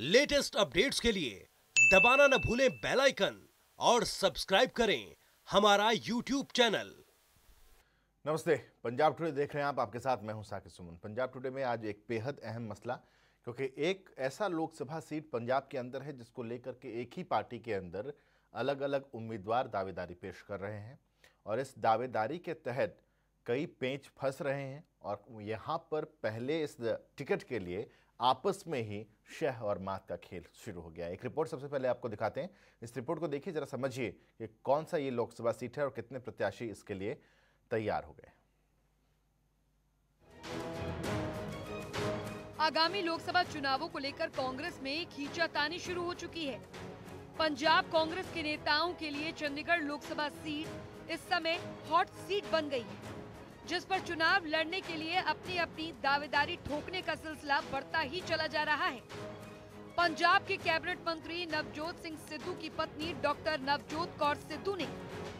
Latest updates के लिए दबाना न भूलें बेल आइकन और सब्सक्राइब करें हमारा यूट्यूब चैनल। नमस्ते, पंजाब टुडे देख रहे हैं आप। आपके साथ मैं हूं साकिब सुमन। पंजाब टुडे में आज एक बेहद अहम मसला, क्योंकि एक ऐसा लोकसभा सीट पंजाब के अंदर है जिसको लेकर के एक ही पार्टी के अंदर अलग अलग उम्मीदवार दावेदारी पेश कर रहे हैं और इस दावेदारी के तहत कई पेंच फंस रहे हैं और यहाँ पर पहले इस टिकट के लिए आपस में ही शह और मात का खेल शुरू हो गया। एक रिपोर्ट सबसे पहले आपको दिखाते हैं। इस रिपोर्ट को देखिए, जरा समझिए कि कौन सा ये लोकसभा सीट है और कितने प्रत्याशी इसके लिए तैयार हो गए। आगामी लोकसभा चुनावों को लेकर कांग्रेस में खींचातानी शुरू हो चुकी है। पंजाब कांग्रेस के नेताओं के लिए चंडीगढ़ लोकसभा सीट इस समय हॉट सीट बन गई है, जिस पर चुनाव लड़ने के लिए अपनी अपनी दावेदारी ठोकने का सिलसिला बढ़ता ही चला जा रहा है। पंजाब के कैबिनेट मंत्री नवजोत सिंह सिद्धू की पत्नी डॉक्टर नवजोत कौर सिद्धू ने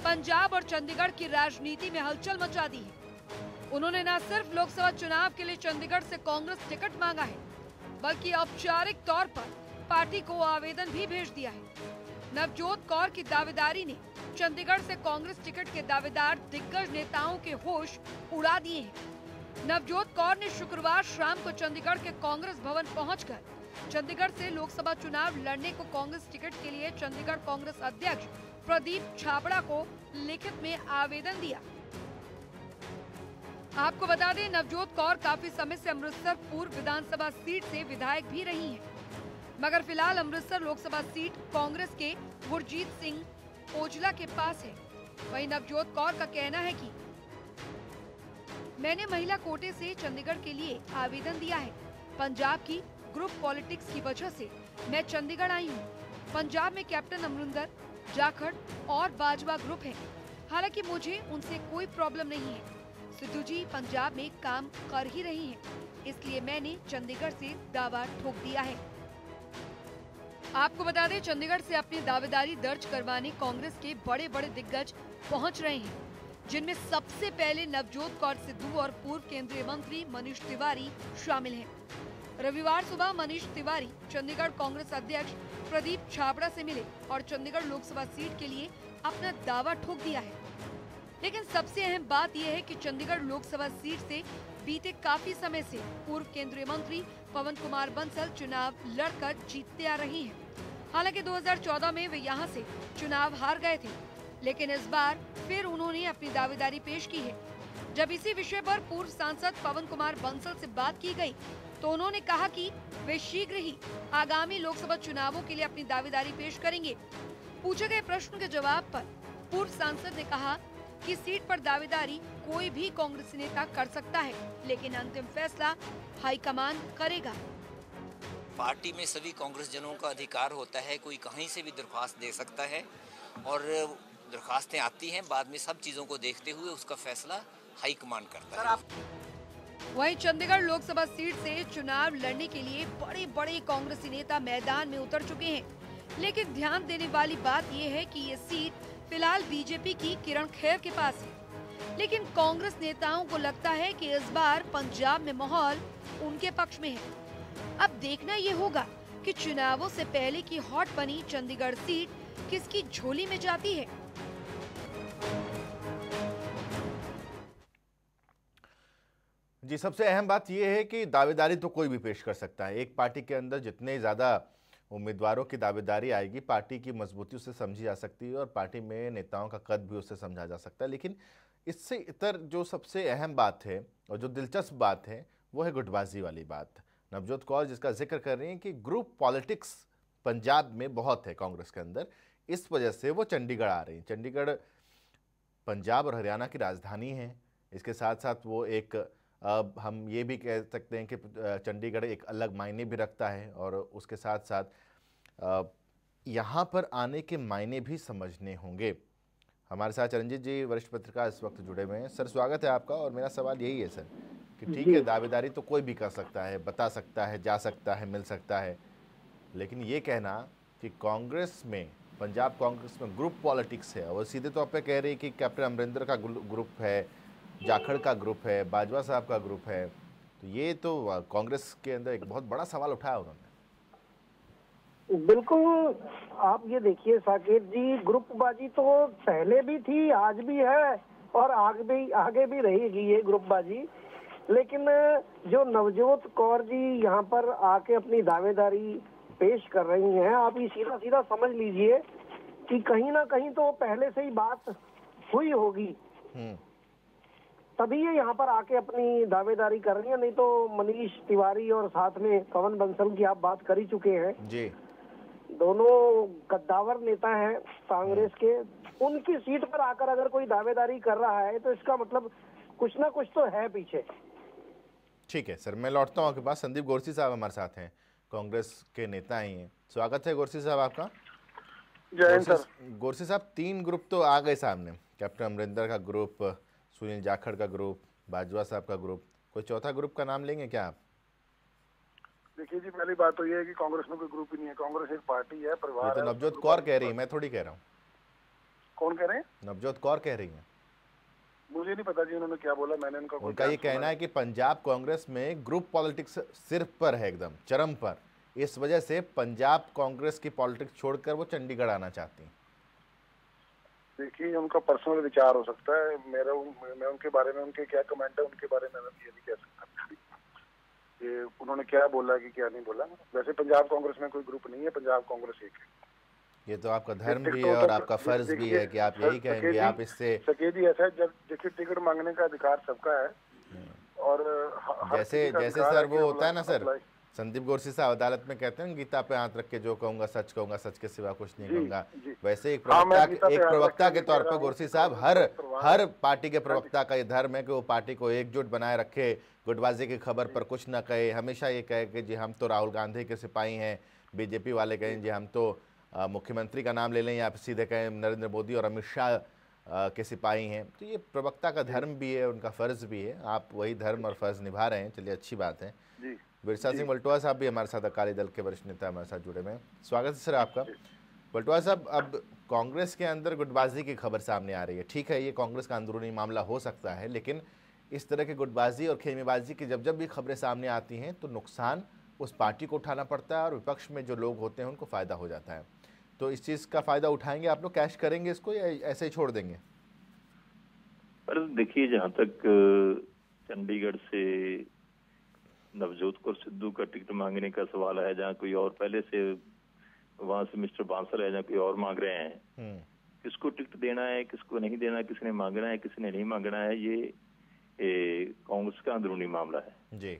पंजाब और चंडीगढ़ की राजनीति में हलचल मचा दी है। उन्होंने न सिर्फ लोकसभा चुनाव के लिए चंडीगढ़ से कांग्रेस टिकट मांगा है, बल्कि औपचारिक तौर पर पार्टी को आवेदन भी भेज दिया है। नवजोत कौर की दावेदारी ने चंडीगढ़ से कांग्रेस टिकट के दावेदार दिग्गज नेताओं के होश उड़ा दिए हैं। नवजोत कौर ने शुक्रवार शाम को चंडीगढ़ के कांग्रेस भवन पहुंचकर चंडीगढ़ से लोकसभा चुनाव लड़ने को कांग्रेस टिकट के लिए चंडीगढ़ कांग्रेस अध्यक्ष प्रदीप छाबड़ा को लिखित में आवेदन दिया। आपको बता दें, नवजोत कौर काफी समय से अमृतसर पूर्व विधानसभा सीट से विधायक भी रही हैं, मगर फिलहाल अमृतसर लोकसभा सीट कांग्रेस के गुरजीत सिंह ओजला के पास है। वहीं नवजोत कौर का कहना है कि मैंने महिला कोटे से चंडीगढ़ के लिए आवेदन दिया है। पंजाब की ग्रुप पॉलिटिक्स की वजह से मैं चंडीगढ़ आई हूँ। पंजाब में कैप्टन अमरिंदर, जाखड़ और बाजवा ग्रुप है। हालांकि मुझे उनसे कोई प्रॉब्लम नहीं है। सिद्धू जी पंजाब में काम कर ही रही हैं, इसलिए मैंने चंडीगढ़ से दावा ठोक दिया है। आपको बता दें, चंडीगढ़ से अपनी दावेदारी दर्ज करवाने कांग्रेस के बड़े बड़े दिग्गज पहुंच रहे हैं, जिनमें सबसे पहले नवजोत कौर सिद्धू और पूर्व केंद्रीय मंत्री मनीष तिवारी शामिल हैं। रविवार सुबह मनीष तिवारी चंडीगढ़ कांग्रेस अध्यक्ष प्रदीप छाबड़ा से मिले और चंडीगढ़ लोकसभा सीट के लिए अपना दावा ठोक दिया है। लेकिन सबसे अहम बात यह है कि चंडीगढ़ लोकसभा सीट से बीते काफी समय से पूर्व केंद्रीय मंत्री पवन कुमार बंसल चुनाव लड़कर जीतते आ रही हैं। हालांकि 2014 में वे यहां से चुनाव हार गए थे, लेकिन इस बार फिर उन्होंने अपनी दावेदारी पेश की है। जब इसी विषय पर पूर्व सांसद पवन कुमार बंसल से बात की गई, तो उन्होंने कहा कि वे शीघ्र ही आगामी लोकसभा चुनावों के लिए अपनी दावेदारी पेश करेंगे। पूछे गए प्रश्न के जवाब पर पूर्व सांसद ने कहा कि सीट पर दावेदारी कोई भी कांग्रेसी नेता कर सकता है, लेकिन अंतिम फैसला हाईकमान करेगा। पार्टी में सभी कांग्रेस जनों का अधिकार होता है, कोई कहीं से भी दरख्वास्त दे सकता है और दरख्वास्तें आती हैं, बाद में सब चीज़ों को देखते हुए उसका फैसला हाईकमान करता है। वहीं चंडीगढ़ लोकसभा सीट से चुनाव लड़ने के लिए बड़े बड़े कांग्रेसी नेता मैदान में उतर चुके हैं, लेकिन ध्यान देने वाली बात यह है कि ये सीट फिलहाल बीजेपी की किरण खेर के पास है। लेकिन कांग्रेस नेताओं को लगता है कि इस बार पंजाब में माहौल उनके पक्ष में है। अब देखना ये होगा कि चुनावों से पहले की हॉट बनी चंडीगढ़ सीट किसकी झोली में जाती है। जी, सबसे अहम बात यह है कि दावेदारी तो कोई भी पेश कर सकता है। एक पार्टी के अंदर जितने ज़्यादा उम्मीदवारों की दावेदारी आएगी, पार्टी की मजबूती उससे समझी जा सकती है और पार्टी में नेताओं का कद भी उससे समझा जा सकता है। लेकिन इससे इतर जो सबसे अहम बात है और जो दिलचस्प बात है, वो है गुटबाजी वाली बात। नवजोत कौर जिसका जिक्र कर रही हैं कि ग्रुप पॉलिटिक्स पंजाब में बहुत है कांग्रेस के अंदर, इस वजह से वो चंडीगढ़ आ रही हैं। चंडीगढ़ पंजाब और हरियाणा की राजधानी है। इसके साथ साथ वो एक हम ये भी कह सकते हैं कि चंडीगढ़ एक अलग मायने भी रखता है और उसके साथ साथ यहाँ पर आने के मायने भी समझने होंगे। हमारे साथ चरणजीत जी वरिष्ठ पत्रकार इस वक्त जुड़े हुए हैं। सर, स्वागत है आपका। और मेरा सवाल यही है सर कि ठीक है, दावेदारी तो कोई भी कर सकता है, बता सकता है, जा सकता है, मिल सकता है, लेकिन ये कहना कि कांग्रेस में, पंजाब कांग्रेस में ग्रुप पॉलिटिक्स है, और सीधे तौर पे कह रही है कि कैप्टन अमरिंदर का ग्रुप है, जाखड़ का ग्रुप है, बाजवा साहब का ग्रुप है, तो ये तो कांग्रेस के अंदर एक बहुत बड़ा सवाल उठाया उन्होंने। बिल्कुल। आप ये देखिए साकेत जी, ग्रुपबाजी तो पहले भी थी, आज भी है और आगे भी रहेगी ये ग्रुपबाजी। लेकिन जो नवजोत कौर जी यहाँ पर आके अपनी दावेदारी पेश कर रही हैं, आप ये सीधा सीधा समझ लीजिए कि कहीं ना कहीं तो पहले से ही बात हुई होगी, तभी ये यहाँ पर आके अपनी दावेदारी कर रही है। नहीं तो मनीष तिवारी और साथ में पवन बंसल की आप बात कर ही चुके हैं जी। दोनों कद्दावर नेता हैं कांग्रेस के। उनकी सीट पर आकर अगर कोई दावेदारी कर रहा है तो इसका मतलब कुछ ना कुछ तो है पीछे। ठीक है सर, मैं लौटता हूँ आपके पास। संदीप गोरसी साहब हमारे साथ हैं, कांग्रेस के नेता ही हैं। स्वागत है गोरसी साहब आपका। जय हिंद सर। गोरसी साहब, 3 ग्रुप तो आ गए सामने, कैप्टन अमरिंदर का ग्रुप, सुनील जाखड़ का ग्रुप, बाजवा साहब का ग्रुप, कोई चौथा ग्रुप का नाम लेंगे क्या आप? देखिए जी, पहली बात तो ये है कि कांग्रेस में कोई ग्रुप ही नहीं है। कांग्रेस एक पार्टी है, परिवार है। तो नवजोत कौर कह रही है, मैं थोड़ी कह रहा हूँ। कौन कह रहे हैं? नवजोत कौर कह रही है। मुझे नहीं पता जी उन्होंने क्या बोला, मैंने उनका ये कहना है कि पंजाब कांग्रेस में ग्रुप पॉलिटिक्स सिर्फ पर है, एकदम चरम पर। इस वजह से पंजाब कांग्रेस की पॉलिटिक्स छोड़कर वो चंडीगढ़ आना चाहती हैं। देखिए, उनका पर्सनल विचार हो सकता है। मैं उनके बारे में, उनके क्या कमेंट है उनके बारे में मैं ये नहीं कह सकता कि उन्होंने क्या बोला कि क्या नहीं बोला। वैसे पंजाब कांग्रेस में कोई ग्रुप नहीं है, पंजाब कांग्रेस एक है। ये तो आपका धर्म भी है और आपका फर्ज भी है कि आप यही कहेंगे। आप इससे सकेदी ऐसा है, जब देखिए टिकट मांगने का अधिकार सबका है। और जैसे सर वो होता है ना सर, संदीप गोरसी साहब अदालत में कहते हैं गीता पे हाथ रख के जो कहूंगा सच के सिवा कुछ नहीं कहूंगा। वैसे एक प्रवक्ता के तौर पर गोरसी साहब, हर पार्टी के प्रवक्ता का ये धर्म है कि वो पार्टी को एकजुट बनाए रखे, गुटबाजी की खबर पर कुछ ना कहे, हमेशा ये कहे कि जी हम तो राहुल गांधी के सिपाही हैं। बीजेपी वाले कहें जी हम तो मुख्यमंत्री का नाम ले लें, या सीधे कहें नरेंद्र मोदी और अमित शाह के सिपाही हैं। तो ये प्रवक्ता का धर्म भी है, उनका फर्ज भी है। आप वही धर्म और फर्ज निभा रहे हैं, चलिए अच्छी बात है। बिरसा सिंह वल्टोआ साहब भी हमारे साथ, अकाली दल के वरिष्ठ नेता हमारे साथ जुड़े हुए हैं। स्वागत है सर आपका। वल्टोआ साहब, अब कांग्रेस के अंदर गुटबाजी की खबर सामने आ रही है। ठीक है, ये कांग्रेस का अंदरूनी मामला हो सकता है, लेकिन इस तरह की गुटबाजी और खेमेबाजी की जब भी खबरें सामने आती हैं तो नुकसान उस पार्टी को उठाना पड़ता है और विपक्ष में जो लोग होते हैं उनको फ़ायदा हो जाता है। तो इस चीज़ का फ़ायदा उठाएंगे आप लोग, कैश करेंगे इसको, या ऐसे ही छोड़ देंगे? पर देखिए, जहाँ तक चंडीगढ़ से नवजोत कौर सिद्धू का टिकट मांगने का सवाल है, जहाँ कोई और पहले से वहां से मिस्टर बांसल है, जहाँ कोई और मांग रहे हैं, किसको टिकट देना है, किसको नहीं देना है, किसने मांगना है, किसने नहीं मांगना है, ये कांग्रेस का अंदरूनी मामला है जी।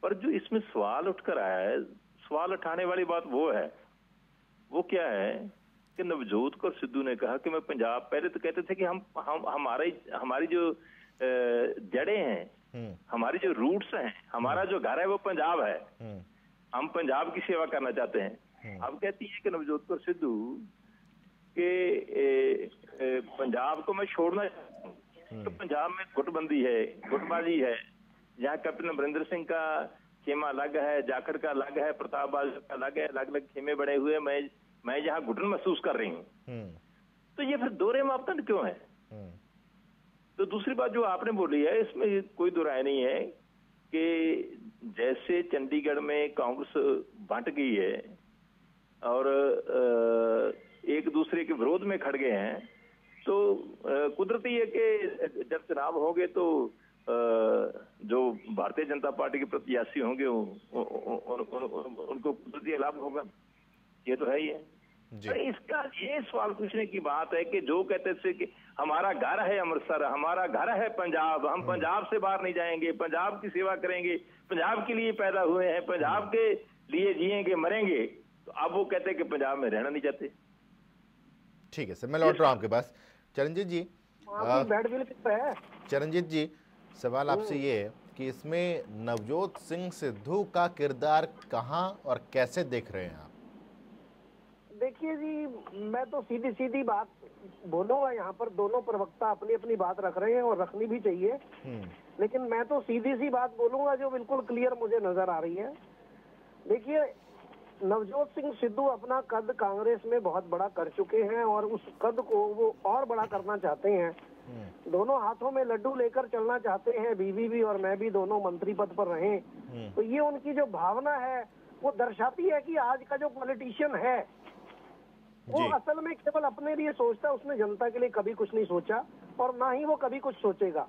पर जो इसमें सवाल उठकर आया है, सवाल उठाने वाली बात वो क्या है कि नवजोत कौर सिद्धू ने कहा कि मैं पंजाब, पहले तो कहते थे कि हमारी जो जड़ें हैं, हमारी जो रूट्स हैं, हमारा जो घर है वो पंजाब है, हम पंजाब की सेवा करना चाहते हैं। अब कहती है कि नवजोत कौर सिद्धू के पंजाब को मैं छोड़ना चाहता हूँ। तो पंजाब में गुटबंदी है, गुटबाजी है, जहाँ कैप्टन अमरिंदर सिंह का खेमा अलग है, जाखड़ का अलग है, प्रताप बाजवा का अलग है, अलग अलग खेमे बने हुए, मैं जहाँ घुटन महसूस कर रही हूँ। तो ये फिर दोहरे मापदंड क्यों है? तो दूसरी बात जो आपने बोली है, इसमें कोई दो राय नहीं है कि जैसे चंडीगढ़ में कांग्रेस बंट गई है और एक दूसरे के विरोध में खड़ गए हैं, तो कुदरती है कि जब चुनाव होंगे तो जो भारतीय जनता पार्टी के प्रत्याशी होंगे उनको कुदरती लाभ होगा, ये तो है ही है। तो इसका ये सवाल पूछने की बात है कि जो कहते थे कि हमारा घर है अमृतसर, हमारा घर है पंजाब, हम पंजाब से बाहर नहीं जाएंगे, पंजाब की सेवा करेंगे, पंजाब के लिए पैदा हुए हैं, पंजाब के लिए जिएंगे मरेंगे, तो अब वो कहते हैं कि पंजाब में रहना नहीं चाहते। ठीक है सर, मैं लौट रहा हूँ आपके पास। चरणजीत जी, चरणजीत जी, सवाल आपसे ये है कि इसमें नवजोत सिंह सिद्धू का किरदार कहाँ और कैसे देख रहे हैं आप? देखिए जी, मैं तो सीधी सीधी बात बोलूंगा, यहाँ पर दोनों प्रवक्ता अपनी अपनी बात रख रहे हैं और रखनी भी चाहिए, लेकिन मैं तो सीधी सी बात बोलूंगा जो बिल्कुल क्लियर मुझे नजर आ रही है। देखिए, नवजोत सिंह सिद्धू अपना कद कांग्रेस में बहुत बड़ा कर चुके हैं और उस कद को वो और बड़ा करना चाहते हैं। दोनों हाथों में लड्डू लेकर चलना चाहते हैं, बीवी भी और मैं भी दोनों मंत्री पद पर रहें। तो ये उनकी जो भावना है वो दर्शाती है कि आज का जो पॉलिटिशियन है वो जी। असल में केवल अपने लिए सोचता है, उसने जनता के लिए कभी कुछ नहीं सोचा और ना ही वो कभी कुछ सोचेगा।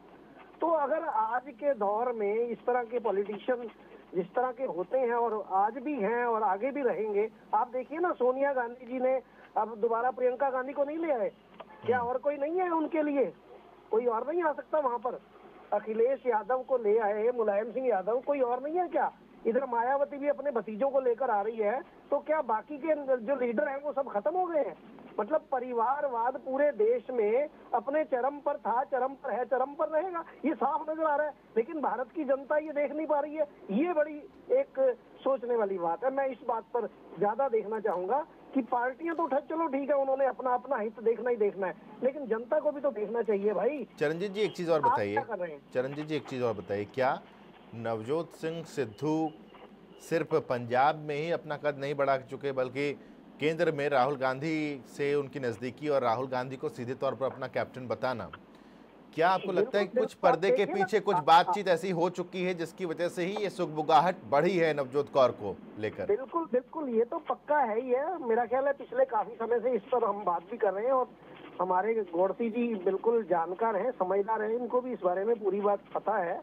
तो अगर आज के दौर में इस तरह के पॉलिटिशियन जिस तरह के होते हैं और आज भी हैं और आगे भी रहेंगे, आप देखिए ना सोनिया गांधी जी ने अब दोबारा प्रियंका गांधी को नहीं ले आए क्या? और कोई नहीं है उनके लिए? कोई और नहीं आ सकता वहां पर? अखिलेश यादव को ले आए, मुलायम सिंह यादव, कोई और नहीं है क्या? इधर मायावती भी अपने भतीजों को लेकर आ रही है, तो क्या बाकी के जो लीडर हैं वो सब खत्म हो गए हैं? मतलब परिवारवाद पूरे देश में अपने चरम पर था, चरम पर है, चरम पर रहेगा, ये साफ नजर आ रहा है। लेकिन भारत की जनता ये देख नहीं पा रही है। ये बड़ी एक सोचने वाली बात है। मैं इस बात पर ज्यादा देखना चाहूंगा कि पार्टियां तो चलो ठीक है, उन्होंने अपना अपना हित देखना ही देखना है, लेकिन जनता को भी तो देखना चाहिए भाई। चरणजीत जी एक चीज और आप बताइए, क्या कर रहे हैं? चरणजीत जी एक चीज और बताइए, क्या नवजोत सिंह सिद्धू सिर्फ पंजाब में ही अपना कद नहीं बढ़ा चुके बल्कि केंद्र में राहुल गांधी से उनकी नज़दीकी और राहुल गांधी को सीधे तौर पर अपना कैप्टन बताना, क्या आपको लगता है कि कुछ पर्दे के पीछे कुछ बातचीत ऐसी हो चुकी है जिसकी वजह से ही ये सुगबुगाहट बढ़ी है नवजोत कौर को लेकर? बिल्कुल बिल्कुल, ये तो पक्का है ही है। मेरा ख्याल है पिछले काफी समय से इस पर हम बात भी कर रहे हैं और हमारे गोडसी जी बिल्कुल जानकार हैं, समझदार हैं, इनको भी इस बारे में पूरी बात पता है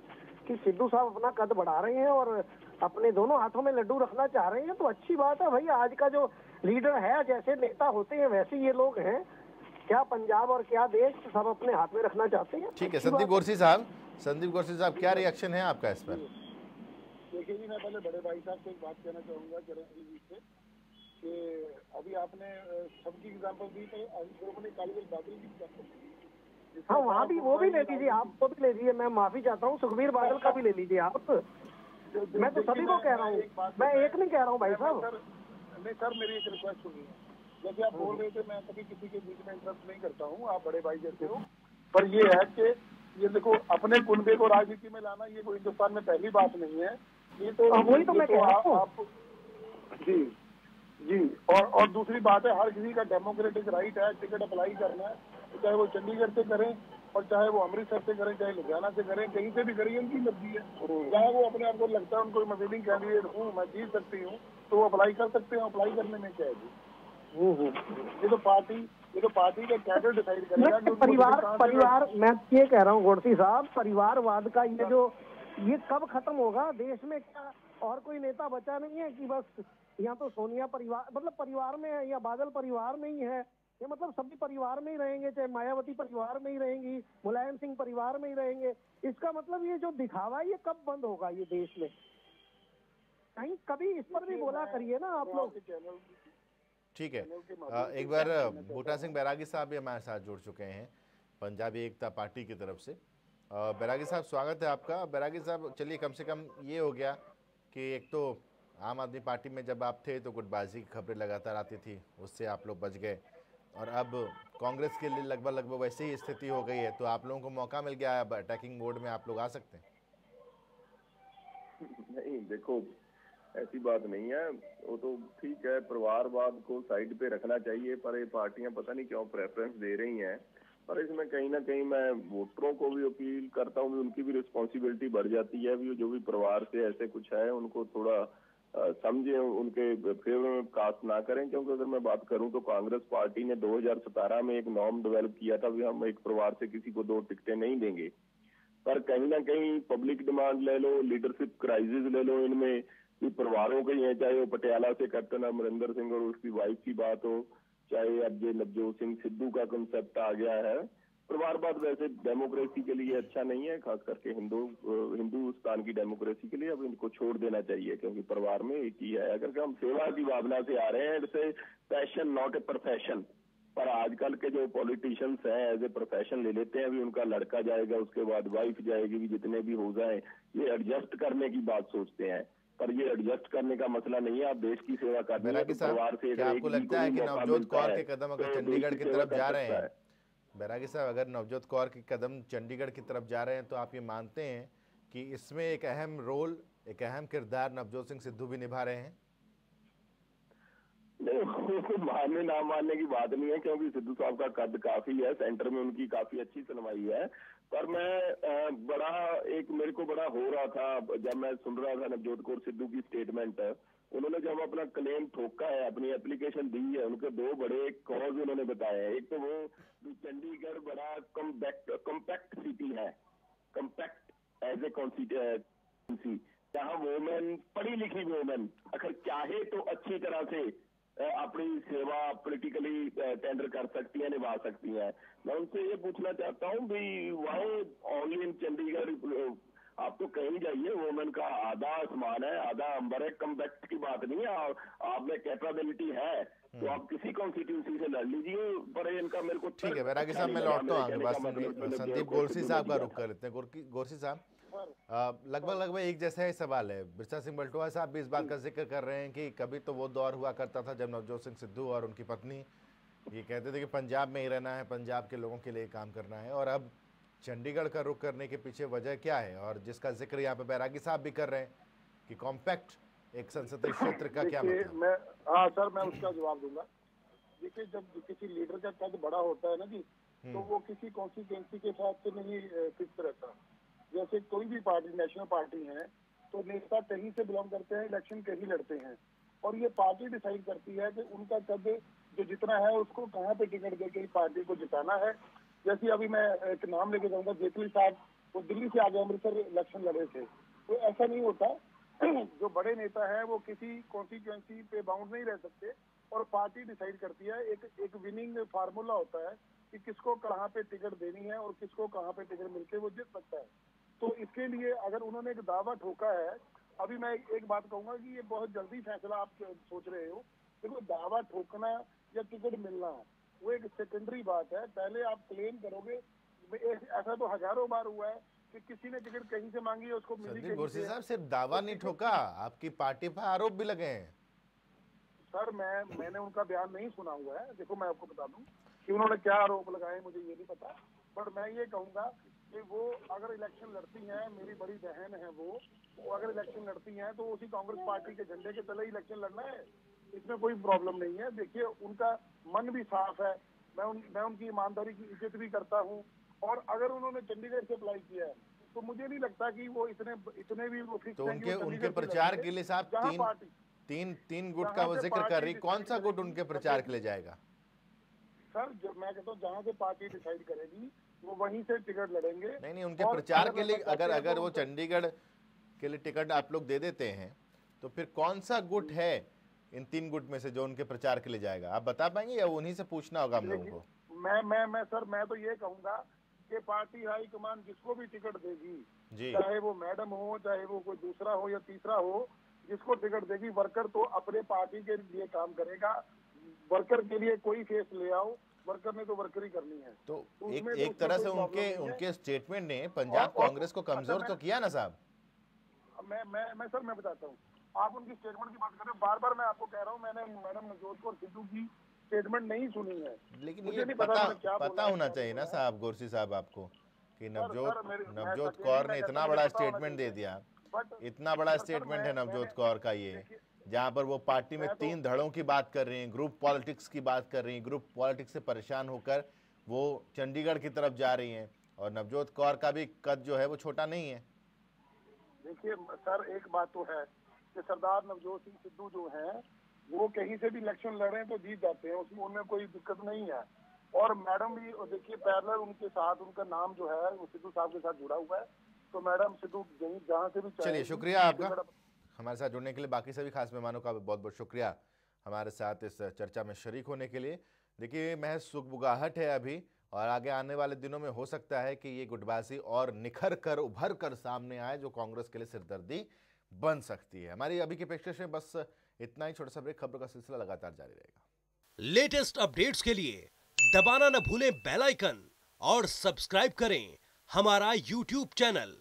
कि सिद्धू साहब अपना कद बढ़ा रहे हैं और अपने दोनों हाथों में लड्डू रखना चाह रहे हैं। तो अच्छी बात है भाई, आज का जो लीडर है, जैसे नेता होते हैं वैसे ये लोग हैं। क्या पंजाब और क्या देश सब अपने हाथ में रखना चाहते हैं। ठीक है, संदीप गोरसी साहब क्या रिएक्शन है आपका इस पर? देखिए जी, मैं पहले बड़े भाई साहब को एक बात कहना चाहूंगा चरणजीत जी से कि अभी आपने सबकी एग्जाम्पल दी, तो ने कालीगढ़ बादल की एग्जाम्पल दी। हाँ, वहाँ भी वो भी ले लीजिए, आप वो भी ले लीजिए। मैं माफी चाहता हूँ, सुखबीर बादल का भी ले लीजिए आप। मैं तो सभी को कह रहा हूँ, मैं एक नहीं कह रहा हूँ भाई साहब। नहीं सर, मेरी एक रिक्वेस्ट सुनिए। जैसे आप बोल रहे थे, मैं कभी किसी के बीच में इंटरप्ट नहीं करता हूँ, आप बड़े भाई जैसे हो, पर ये है कि ये देखो अपने कुनबे को राजनीति में लाना ये कोई हिंदुस्तान में पहली बात नहीं है। ये तो वही तो मैं कह रहा हूँ आप जी जी। और दूसरी बात है, हर किसी का डेमोक्रेटिक राइट है टिकट अप्लाई करना है, चाहे वो चंडीगढ़ से करें और चाहे वो अमृतसर से करें, चाहे लुधियाना से करें, कहीं से भी करें, उनकी मर्जी है। चाहे वो अपने आप को लगता है उनको मैं विलिंग कैंडिडेट हूँ, मैं जीत सकती हूँ, तो वो अप्लाई कर सकते हैं। अप्लाई करने में क्या है? ये तो पार्टी का कैडर डिसाइड करेगा कि परिवार मैं ये कह रहा हूँ गोडसी साहब, परिवारवाद का ये कब खत्म होगा देश में? क्या और कोई नेता बचा नहीं है कि बस यहाँ तो सोनिया परिवार मतलब परिवार में है या बादल परिवार में ही है? ये मतलब सभी परिवार में ही रहेंगे, चाहे मायावती परिवार में ही रहेंगी, मुलायम सिंह परिवार में ही रहेंगे। इसका मतलब ये जो दिखावा है ये कब बंद होगा ये देश में? कहीं कभी इस पर भी बोला करिए ना आप लोग। ठीक है, एक बार बूटा सिंह बैरागी साहब भी हमारे साथ जुड़ चुके हैं पंजाबी एकता पार्टी की तरफ से। बैरागी साहब स्वागत है आपका। बैरागी साहब चलिए, कम से कम ये हो गया कि एक तो आम आदमी पार्टी में जब आप थे तो गुटबाजी की खबरें लगातार आती थी, उससे आप लोग बच गए, और अब कांग्रेस के लिए लगभग वैसे ही स्थिति हो गई है, तो आप लोगों को मौका मिल गया है, अब अटैकिंग मोड में आप लोग आ सकते हैं। नहीं देखो, ऐसी बात नहीं है, वो तो ठीक है, परिवारवाद को साइड पे रखना चाहिए, पर ये पार्टियां पता नहीं क्यों प्रेफरेंस दे रही हैं। पर इसमें कहीं ना कहीं मैं वोटरों को भी अपील करता हूँ, उनकी भी रिस्पॉन्सिबिलिटी बढ़ जाती है। भी जो भी परिवार से ऐसे कुछ है उनको थोड़ा समझे, उनके फेवर में कास्ट ना करें। क्योंकि अगर मैं बात करूं तो कांग्रेस पार्टी ने 2017 में एक नॉर्म डेवलप किया था, भी हम एक परिवार से किसी को 2 टिकटें नहीं देंगे। पर कहीं ना कहीं पब्लिक डिमांड ले लो, लीडरशिप क्राइसिस ले लो, इनमें परिवारों के ही है, चाहे वो पटियाला से कैप्टन अमरिंदर सिंह और उसकी वाइफ की बात हो, चाहे अब ये नवजोत सिंह सिद्धू का कंसेप्ट आ गया है। परिवारवाद वैसे डेमोक्रेसी के लिए अच्छा नहीं है, खास करके हिंदुस्तान की डेमोक्रेसी के लिए। अब इनको छोड़ देना चाहिए, क्योंकि परिवार में एक ही है। अगर हम सेवा की भावना से आ रहे हैं, it's a passion not a profession. पर आजकल के जो पॉलिटिशियंस हैं एज ए प्रोफेशन ले लेते हैं, अभी उनका लड़का जाएगा, उसके बाद वाइफ जाएगी, भी जितने भी हो जाए, ये एडजस्ट करने की बात सोचते हैं। पर ये एडजस्ट करने का मसला नहीं है, आप देश की सेवा करनी है तो परिवार से। क्या आपको लगता है कि नवजोत कौर के कदम अगर चंडीगढ़ की तरफ जा रहे हैं, बैरागी साहब अगर नवजोत कौर के कदम चंडीगढ़ की तरफ जा रहे हैं, तो आप ये मानते हैं कि इसमें एक अहम रोल, एक अहम किरदार नवजोत सिंह सिद्धू भी निभा रहे हैं? नहीं, मानने ना मानने की बात नहीं है, क्योंकि सिद्धू साहब का कद काफी है, सेंटर में उनकी काफी अच्छी सुनवाई है। पर मैं मेरे को बड़ा हो रहा था जब मैं सुन रहा था नवजोत कौर सिद्धू की स्टेटमेंट उन्होंने जब अपना क्लेम ठोका है, अपनी एप्लीकेशन दी है, उनके 2 बड़े कॉज उन्होंने बताए हैं। एक तो वो चंडीगढ़ बड़ा कम्पैक्ट सिटी है, कम्पैक्ट एज ए कॉन्स्टिट्यूंसी, जहाँ वोमेन, पढ़ी लिखी वोमेन अगर चाहे तो अच्छी तरह से अपनी सेवा पॉलिटिकली टेंडर कर सकती है, निभा सकती है। मैं उनसे ये पूछना चाहता हूँ भी वाई ओनली इन चंडीगढ़, आप तो कहीं जाइए, वोमेन का आधा आसमान है, आधा अंबर है, कम्पैक्ट की बात नहीं है। आप में कैपेबिलिटी है तो आप किसी कॉन्स्टिट्यूंसी से लड़ लीजिए, पर इनका मेरे को ठीक है बैरागी साहब, मैं लौटता हूँ आपके पास। संदीप गोरसी साहब का रुख कर लेते हैं। गोरसी साहब, लगभग एक जैसा ही सवाल है। बिरसा सिंह बल्टोहा साहब भी इस बात का जिक्र कर रहे हैं कि कभी तो वो दौर हुआ करता था जब नवजोत सिंह सिद्धू और उनकी पत्नी ये कहते थे कि पंजाब में ही रहना है, पंजाब के लोगों के लिए काम करना है, और अब चंडीगढ़ का रुख करने के पीछे वजह क्या है, और जिसका जिक्र यहाँ पे बैरागी साहब भी कर रहे हैं कि कॉम्पैक्ट एक संसदीय क्षेत्र का क्या मतलब? हाँ सर, मैं उसका जवाब दूंगा। देखिए, जब किसी लीडर का कद बड़ा होता है ना जी, तो वो किसी कॉन्स्टिट्यूंसी के साथ से नहीं फिक्स रहता। जैसे कोई भी पार्टी, नेशनल पार्टी है, तो नेता कहीं से बिलोंग करते हैं, इलेक्शन कहीं लड़ते हैं, और ये पार्टी डिसाइड करती है कि उनका कद जो जितना है उसको कहाँ पे टिकट देके पार्टी को जिताना है। जैसे अभी मैं एक नाम लेके जाऊंगा, जेटली साहब, वो दिल्ली से आगे अमृतसर इलेक्शन लड़े थे। तो ऐसा नहीं होता, जो बड़े नेता है वो किसी कॉन्स्टिट्यूंसी पे बाउंड नहीं रह सकते, और पार्टी डिसाइड करती है। एक विनिंग फार्मूला होता है कि किसको कहाँ पे टिकट देनी है और किसको कहाँ पे टिकट मिलके वो जीत सकता है। तो इसके लिए अगर उन्होंने एक दावा ठोका है, अभी मैं एक बात कहूंगा कि ये बहुत जल्दी फैसला आप सोच रहे हो। देखो, दावा ठोकना या टिकट मिलना वो एक सेकेंडरी बात है। पहले आप क्लेम करोगे। ऐसा तो हजारों बार हुआ है कि किसी ने टिकट कहीं से मांगी है, उसको मिली कहीं से। गोरसी साहब, सिर्फ दावा नहीं ठोका, आपकी पार्टी पर आरोप भी लगे हैं। सर, मैंने उनका बयान नहीं सुना हुआ है। देखो, मैं आपको बता दूं कि उन्होंने क्या आरोप लगाए, मुझे ये नहीं पता, पर मैं ये कहूंगा कि वो अगर इलेक्शन लड़ती हैं, मेरी बड़ी बहन है वो अगर इलेक्शन लड़ती हैं तो उसी कांग्रेस पार्टी के झंडे के तले इलेक्शन लड़ना है, इसमें कोई प्रॉब्लम नहीं है। देखिए, उनका मन भी साफ है, मैं उनकी ईमानदारी की इज्जत भी करता हूँ, और अगर उन्होंने चंडीगढ़ से अप्लाई किया है तो मुझे नहीं लगता कि वो इतने भी वो फिक्स तो उनके प्रचार के लिए साहब तीन गुट का वो जिक्र कर रही, कौन सा गुट उनके प्रचार के लिए जाएगा? सर, जब मैं कहता हूँ जहाँ से पार्टी डिसाइड करेगी वो वहीं से टिकट लड़ेंगे। नहीं, उनके प्रचार के लिए अगर वो चंडीगढ़ के लिए टिकट आप लोग दे देते हैं तो फिर कौन सा गुट है इन 3 गुट में से जो उनके प्रचार के लिए जाएगा? आप बता पाएंगे या उन्हीं से पूछना होगा हम लोगों को? मैं तो ये कहूंगा कि पार्टी हाईकमान जिसको भी टिकट देगी, चाहे वो मैडम हो, चाहे वो कोई दूसरा हो या तीसरा हो, जिसको टिकट देगी, वर्कर तो अपने पार्टी के लिए काम करेगा। वर्कर के लिए कोई फेस ले आओ, वर्कर ने तो वर्करी करनी है। तो एक तरह से उनके स्टेटमेंट ने पंजाब कांग्रेस को कमजोर तो किया ना साहब। मैं बताता हूँ, आप उनकी स्टेटमेंट की बात कर रहे हो, बार बार मैं आपको कह रहा हूँ, मैंने मैडम नवजोत कौर सिद्धू की स्टेटमेंट नहीं सुनी है। लेकिन ये पता होना चाहिए ना साहब, गोरसी साहब, आपको कि नवजोत कौर ने इतना बड़ा स्टेटमेंट दे दिया, इतना बड़ा स्टेटमेंट है नवजोत कौर का ये, जहां पर वो पार्टी में 3 धड़ों की बात कर रही हैं, ग्रुप पॉलिटिक्स की बात कर रही हैं, ग्रुप पॉलिटिक्स से परेशान होकर वो चंडीगढ़ की तरफ जा रही हैं, और नवजोत कौर का भी कद जो है वो छोटा नहीं है। देखिए सर, एक बात तो है कि सरदार नवजोत सिंह सिद्धू जो हैं वो कहीं से भी इलेक्शन लड़े तो जीत जाते हैं, उसमें उनमें कोई दिक्कत नहीं है। और मैडम भी देखिए, पैरेलल उनके साथ उनका नाम जो है वो सिद्धू साहब के साथ जुड़ा हुआ है, तो मैडम सिद्धू जहाँ से भी। चलिए, शुक्रिया आपका हमारे साथ जुड़ने के लिए। बाकी सभी खास मेहमानों का बहुत बहुत शुक्रिया हमारे साथ इस चर्चा में शरीक होने के लिए। देखिए, महज सुगबुगाहट है अभी, और आगे आने वाले दिनों में हो सकता है कि ये गुटबाजी और निखर कर उभर कर सामने आए, जो कांग्रेस के लिए सिरदर्दी बन सकती है। हमारी अभी की पेशकश में बस इतना ही। छोटा सा ब्रेक, खबरों का सिलसिला लगातार जारी रहेगा। लेटेस्ट अपडेट्स के लिए दबाना न भूलें बेल आइकन और सब्सक्राइब करें हमारा YouTube चैनल।